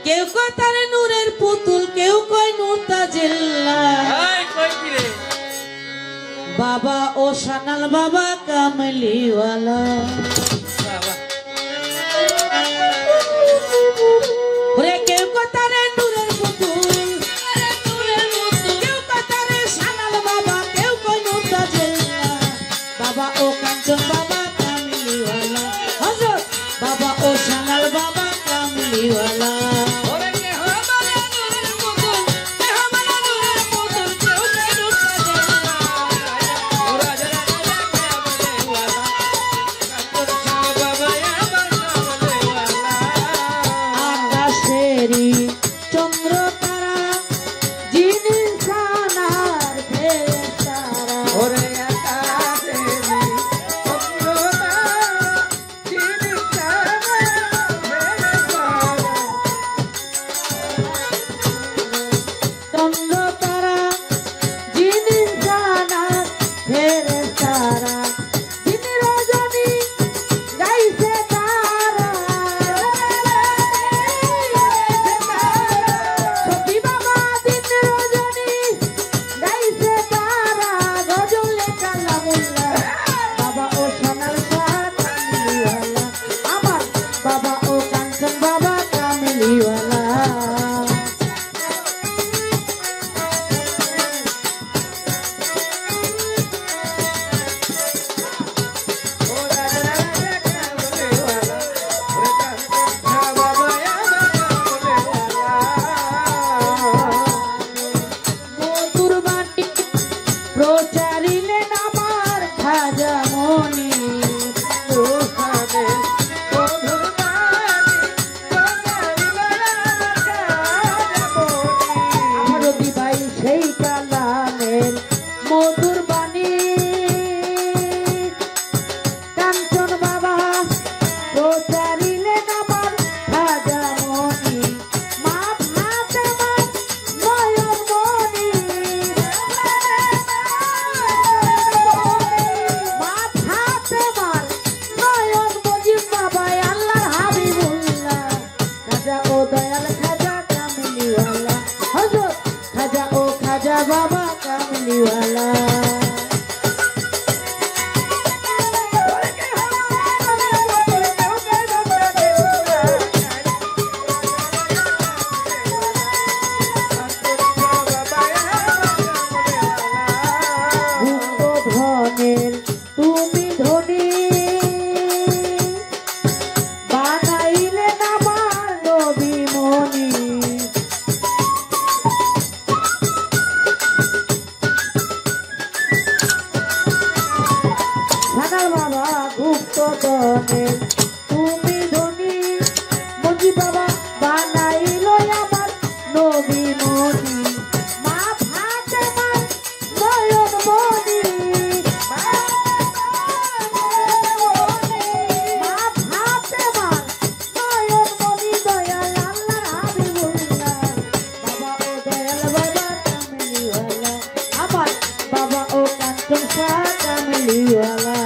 কেউ কয় তারে নূরের পুতুল, কেউ কয় নূর তাজিল্লা। বাবা ও সানাল বাবা কামলিওয়ালা। ওরে কেউ কয় তারে নূরের পুতুল, কেউ কয় তারে সানাল বাবা, কেউ কয় নূর তাজিল্লা। বাবা ও কাঞ্চন বাবা কামলিওয়ালা। হযরত বাবা ও সানাল বাবা কামলিওয়ালা। চন্দ্র তারা যিনি সানার ফেরেশতারা। ওরে আকাশেরি চন্দ্র তারা যিনি সানার ফেরেশতারা। চন্দ্র তারা যিনি সানার ফেরেশতারা। যিনি রজনী গাইছে তারা। সখী বাবা দিন রজনী গাইছে তারা। গজলে কালামুল্লাহ বাবা ও সোনার শাহ কামলিওয়ালা। আমার বাবা ও কাঞ্চন বাবা কামলিওয়ালা। মধুর বাটি প্রচারিলেন আমার খাজা মনি। আমার দিবাই সেই কালামের মধুর বাণী। কাঞ্চন বাবা প্রচারিলেন আমার খাজা মনি। মা ভাতে মার নয়ন মনি। মা ভাতে মার নয়ন মজিব বাবা আল্লাহর হাবিবুল্লাহ। খাজা ও দয়াল খাজা কামলিওয়ালা। হযরত খাজা ও খাজা বাবা কামলিওয়ালা। ধনের তুমি ধনী বানাইলেন আমার নবী মনি। সানার বাবা গুপ্ত ধনের তুমি ধনী। মজি বাবা বানাইল আমার নবী মনি। মা ভাতে মার নয়ন মনি। মা ভাতে মার নয়ন মনি। দয়াল আল্লাহর হাবিবুল্লাহ বাবা ও দয়াল বাবা কামলিওয়ালা। আমার বাবা ও কাঞ্চন শাহ কামলিওয়ালা।